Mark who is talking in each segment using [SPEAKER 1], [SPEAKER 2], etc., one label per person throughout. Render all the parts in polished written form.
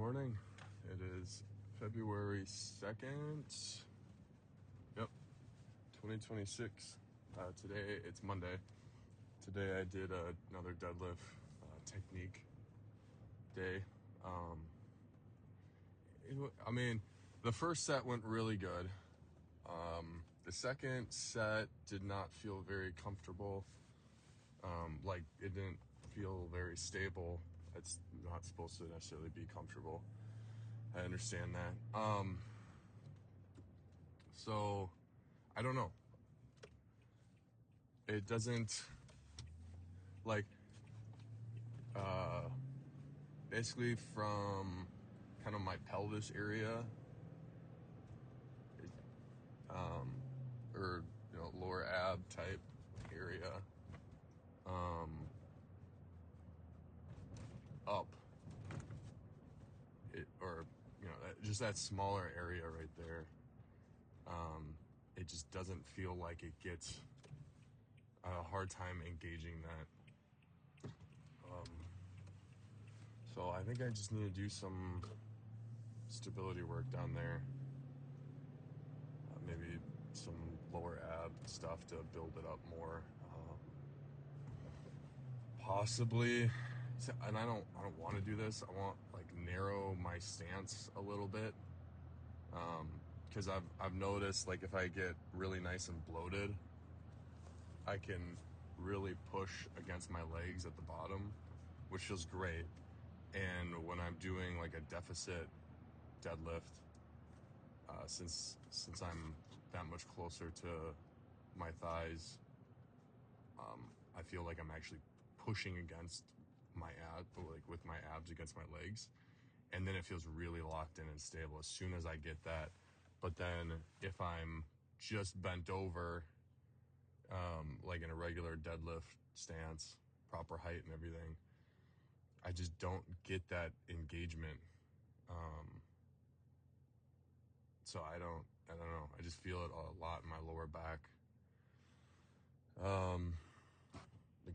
[SPEAKER 1] morning. It is February 2nd. Yep, 2026. Today, it's Monday. Today I did another deadlift technique day. The first set went really good. The second set did not feel very comfortable. It didn't feel very stable. It's not supposed to necessarily be comfortable. I understand that. So I don't know. It doesn't basically from kind of my pelvis area, or lower ab type area, up just that smaller area right there. It just doesn't feel like it gets a hard time engaging that. So I think I just need to do some stability work down there. Maybe some lower ab stuff to build it up more. Possibly, and I don't want to do this. I want narrow my stance a little bit. Because I've noticed if I get really nice and bloated, I can really push against my legs at the bottom, which feels great. And when I'm doing a deficit deadlift, since I'm that much closer to my thighs, I feel like I'm actually pushing against my ab, with my abs against my legs, and then it feels really locked in and stable as soon as I get that. But then if I'm just bent over, in a regular deadlift stance, proper height and everything, I just don't get that engagement. So I don't know. I just feel it a lot in my lower back.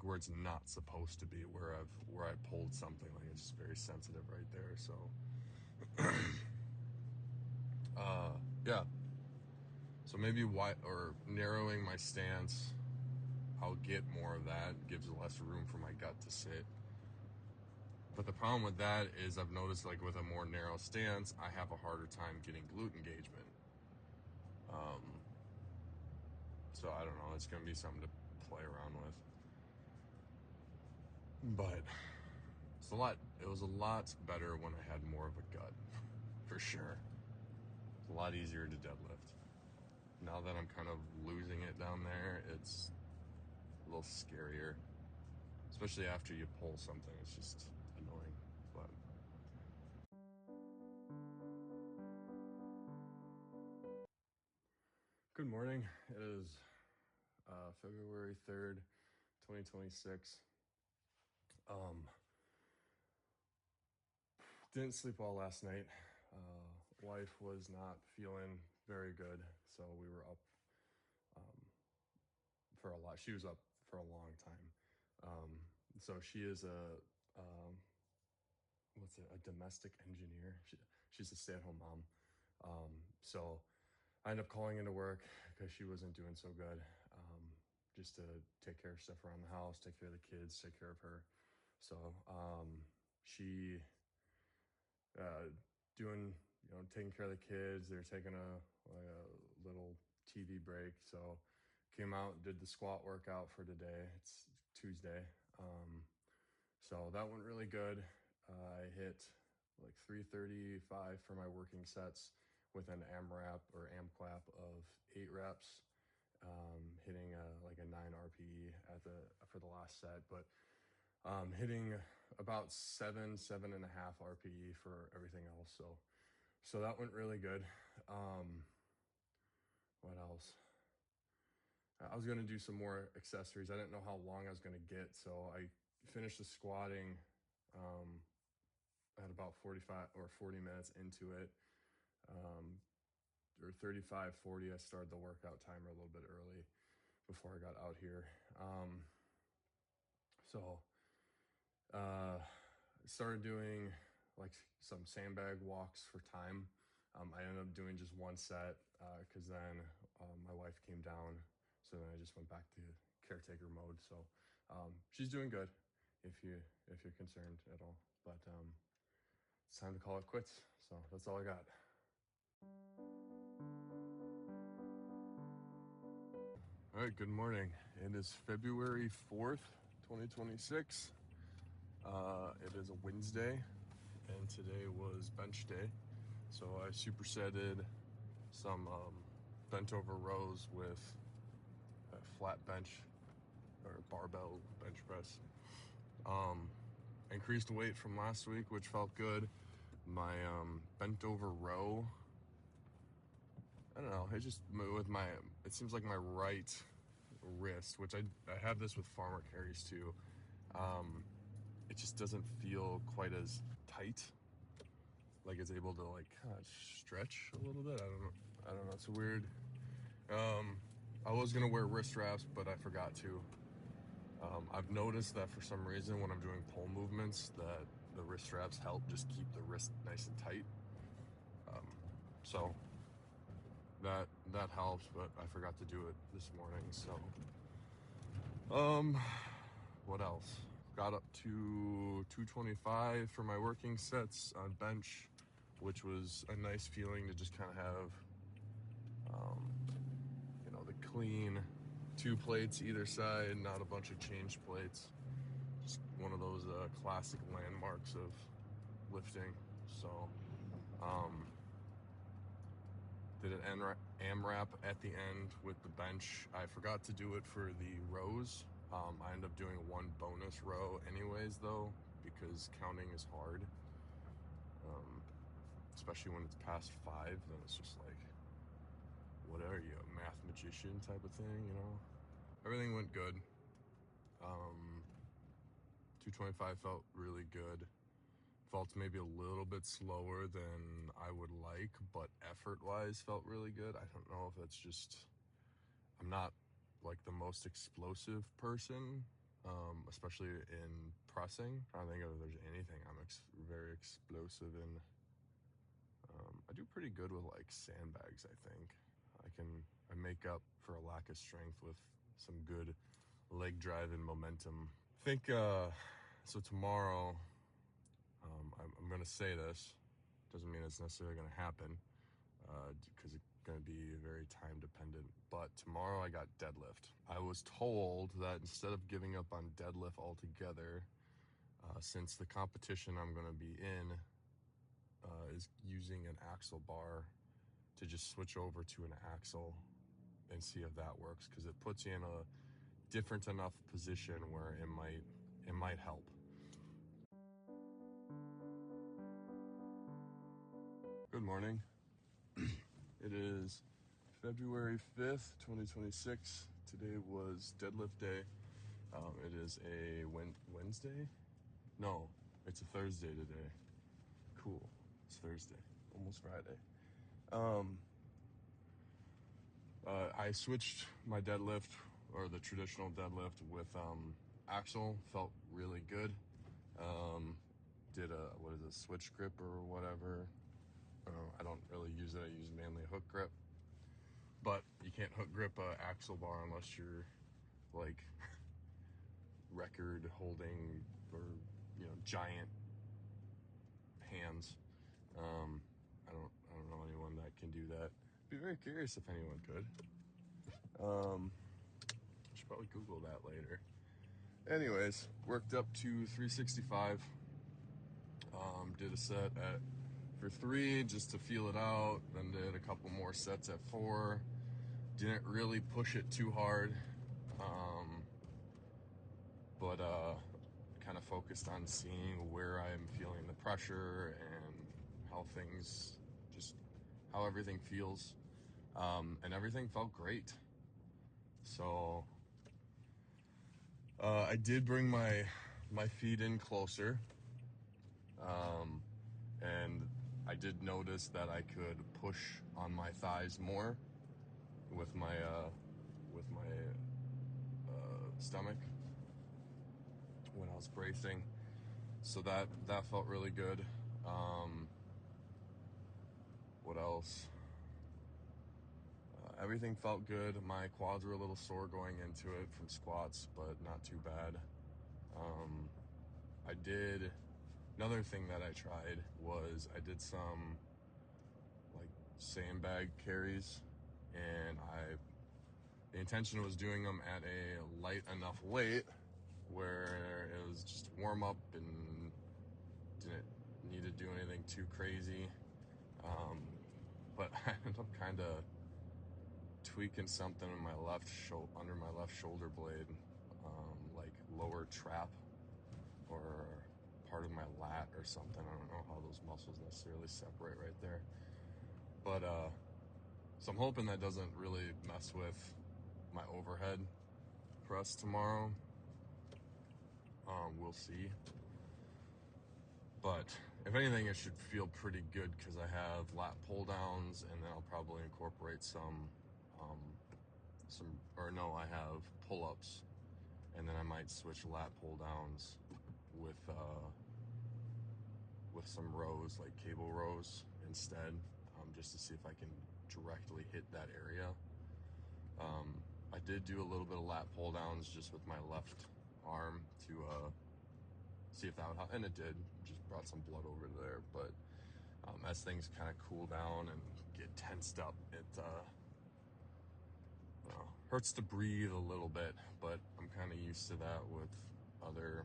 [SPEAKER 1] Where it's not supposed to be, where I pulled something, it's just very sensitive right there. So yeah. So maybe narrowing my stance, I'll get more of that. Gives less room for my gut to sit. But the problem with that is I've noticed with a more narrow stance, I have a harder time getting glute engagement. So I don't know. It's going to be something to play around with. But it was a lot better when I had more of a gut, for sure. It's a lot easier to deadlift. Now that I'm kind of losing it down there, it's a little scarier, especially after you pull something. It's just annoying. But good morning. It is February 3rd, 2026. Didn't sleep well last night. Wife was not feeling very good, so we were up for a lot. She was up for a long time. So she is a domestic engineer. She's a stay-at-home mom. So I ended up calling into work because she wasn't doing so good. Just to take care of stuff around the house, take care of the kids, take care of her. So she doing taking care of the kids. They're taking a little TV break. So came out, did the squat workout for today. It's Tuesday. So that went really good. I hit 335 for my working sets with an AMRAP or AMCLAP of 8 reps, hitting a 9 RPE for the last set, but hitting about 7.5 RPE for everything else. So that went really good. What else? I was going to do some more accessories. I didn't know how long I was going to get, so I finished the squatting at about 45 or 40 minutes into it, or 35, 40. I started the workout timer a little bit early before I got out here. So started doing like some sandbag walks for time. I ended up doing just one set because then my wife came down, so then I just went back to caretaker mode. So she's doing good, if you're concerned at all. But it's time to call it quits. So that's all I got. All right, good morning. It is February 4th, 2026. It is a Wednesday, and today was bench day. So I supersetted some bent over rows with a flat bench or barbell bench press. Increased weight from last week, which felt good. My bent over row, I don't know, it seems like my right wrist, which I have this with farmer carries too, it just doesn't feel quite as tight, like it's able to like kind of stretch a little bit. I don't know, it's a weird. I was gonna wear wrist wraps, but I forgot to. I've noticed that for some reason when I'm doing pull movements that the wrist straps help just keep the wrist nice and tight. So that helps, but I forgot to do it this morning. So what else? Got up to 225 for my working sets on bench, which was a nice feeling to just kind of have the clean 2 plates either side, not a bunch of changed plates. Just one of those classic landmarks of lifting. So did an AMRAP at the end with the bench. I forgot to do it for the rows. I ended up doing 1 bonus row anyways though, because counting is hard, especially when it's past 5. Then it's just like, what are you, a math magician type of thing, Everything went good. 225 felt really good. Felt maybe a little bit slower than I would like, but effort-wise felt really good. I don't know if that's just, I'm not like the most explosive person, especially in pressing. I don't think if there's anything I'm very explosive in. I do pretty good with like sandbags, I think. I make up for a lack of strength with some good leg drive and momentum. I think, so tomorrow, I'm going to say this, doesn't mean it's necessarily going to happen, because it's going to be very time dependent, but tomorrow I got deadlift. I was told that instead of giving up on deadlift altogether, since the competition I'm going to be in is using an axle bar, to just switch over to an axle and see if that works, because it puts you in a different enough position where it might help. Good morning. It is February 5th, 2026. Today was deadlift day. It is a Wednesday? No, it's a Thursday today. Cool. It's Thursday. Almost Friday. I switched my deadlift, or the traditional deadlift, with axle. Felt really good. Did a switch grip or whatever. I don't really use it. I use mainly hook grip. But you can't hook grip a axle bar unless you're like record holding or giant hands. I don't know anyone that can do that. Be very curious if anyone could. Should probably Google that later. Anyways, worked up to 365. Did a set for 3 just to feel it out. Then did a couple more sets at 4. Didn't really push it too hard, but kind of focused on seeing where I'm feeling the pressure and how everything feels, and everything felt great. So I did bring my feet in closer, and I did notice that I could push on my thighs more with my stomach when I was bracing. So that felt really good. What else? Everything felt good. My quads were a little sore going into it from squats, but not too bad. I did, another thing that I tried was I did some like sandbag carries, and the intention was doing them at a light enough weight where it was just warm up and didn't need to do anything too crazy. But I ended up kind of tweaking something in my under my left shoulder blade, like lower trap or part of my lat or something. I don't know how those muscles necessarily separate right there. But so I'm hoping that doesn't really mess with my overhead press tomorrow. We'll see. But if anything, it should feel pretty good because I have lat pull downs, and then I'll probably incorporate I have pull ups, and then I might switch lat pull downs with some rows, like cable rows instead, just to see if I can directly hit that area. I did do a little bit of lat pull downs just with my left arm to see if that would help, and it did. Just brought some blood over there. But as things kind of cool down and get tensed up, it hurts to breathe a little bit. But I'm kind of used to that with other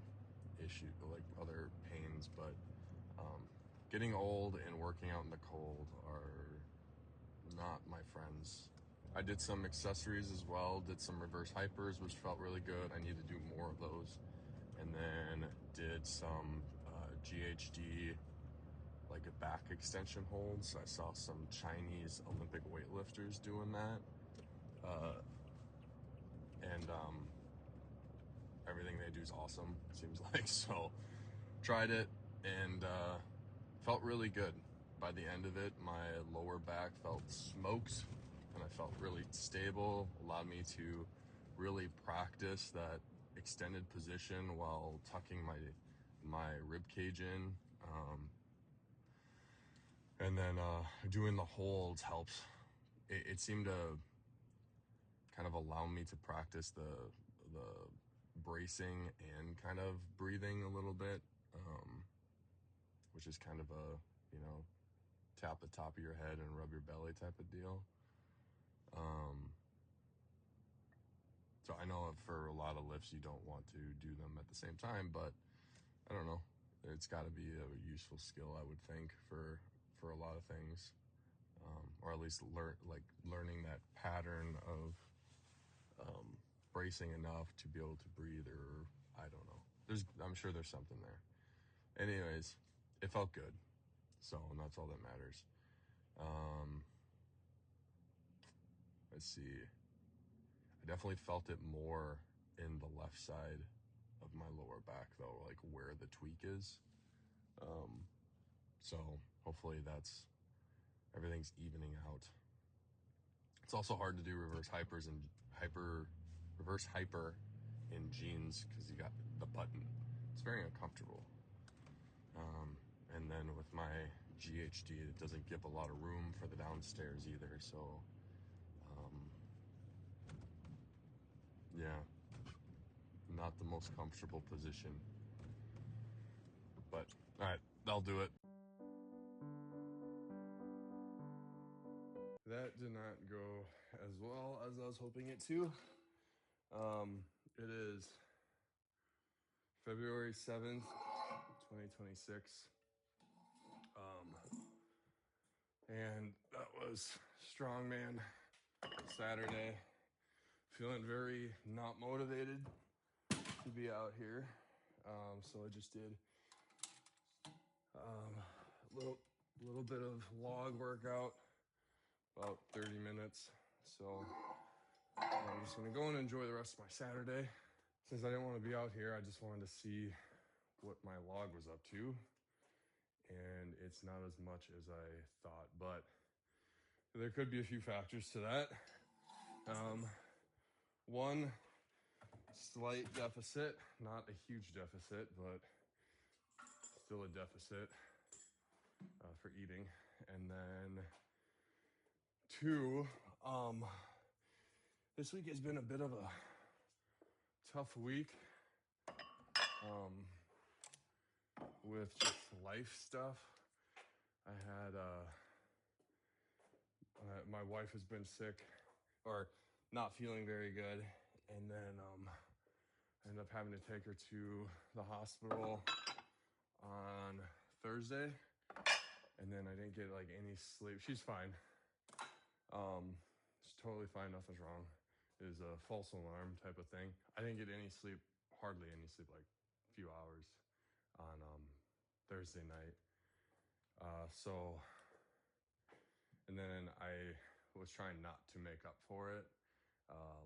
[SPEAKER 1] issues, like other pains. But getting old and working out in the cold are not my friends. I did some accessories as well, did some reverse hypers, which felt really good. I need to do more of those. And then did some GHD, like a back extension holds. I saw some Chinese Olympic weightlifters doing that. And everything they do is awesome, it seems like. So tried it and felt really good. By the end of it, my lower back felt smoked and I felt really stable. Allowed me to really practice that extended position while tucking my rib cage in. And then doing the holds helps. It seemed to kind of allow me to practice the bracing and kind of breathing a little bit, which is kind of a, tap the top of your head and rub your belly type of deal. So I know for a lot of lifts you don't want to do them at the same time, but I don't know. It's got to be a useful skill, I would think, for a lot of things, or at least learning that pattern of bracing enough to be able to breathe, or I don't know. I'm sure there's something there. Anyways, it felt good, and that's all that matters. Let's see. I definitely felt it more in the left side of my lower back, though, like where the tweak is. So hopefully everything's evening out. It's also hard to do reverse hyper in jeans because you got the button. It's very uncomfortable. And then with my GHD, it doesn't give a lot of room for the downstairs either. So, yeah, not the most comfortable position. But all right, I'll do it. That did not go as well as I was hoping it to. It is February 7th, 2026. And that was Strongman Saturday. Feeling very not motivated to be out here. So I just did a little bit of log workout, about 30 minutes. So I'm just gonna go and enjoy the rest of my Saturday. Since I didn't want to be out here, I just wanted to see what my log was up to. And it's not as much as I thought, but there could be a few factors to that. One, slight deficit, not a huge deficit, but still a deficit. for eating. And then 2, this week has been a bit of a tough week with just life stuff. I had my wife has been sick or not feeling very good, and then I ended up having to take her to the hospital on Thursday, and then I didn't get like any sleep. She's fine. She's totally fine. Nothing's wrong. It was a false alarm type of thing. I didn't get any sleep, hardly any sleep, like a few hours on Thursday night. And then I was trying not to make up for it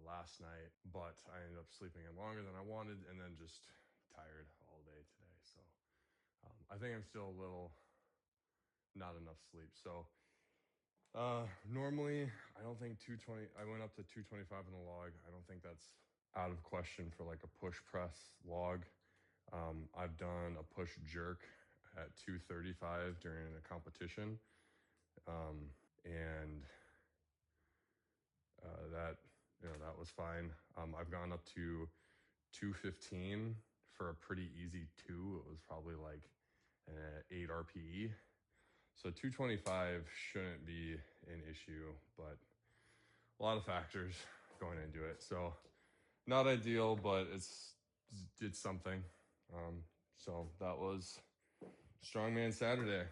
[SPEAKER 1] last night, but I ended up sleeping in longer than I wanted, and then just tired all day today. So I think I'm still a little not enough sleep. So normally I don't think 220. I went up to 225 in the log. I don't think that's out of question for like a push press log. I've done a push jerk at 235 during a competition, and that was fine. I've gone up to 215 for a pretty easy 2. It was probably like 8 RPE. So 225 shouldn't be an issue, but a lot of factors going into it. So not ideal, but did something. So that was Strongman Saturday.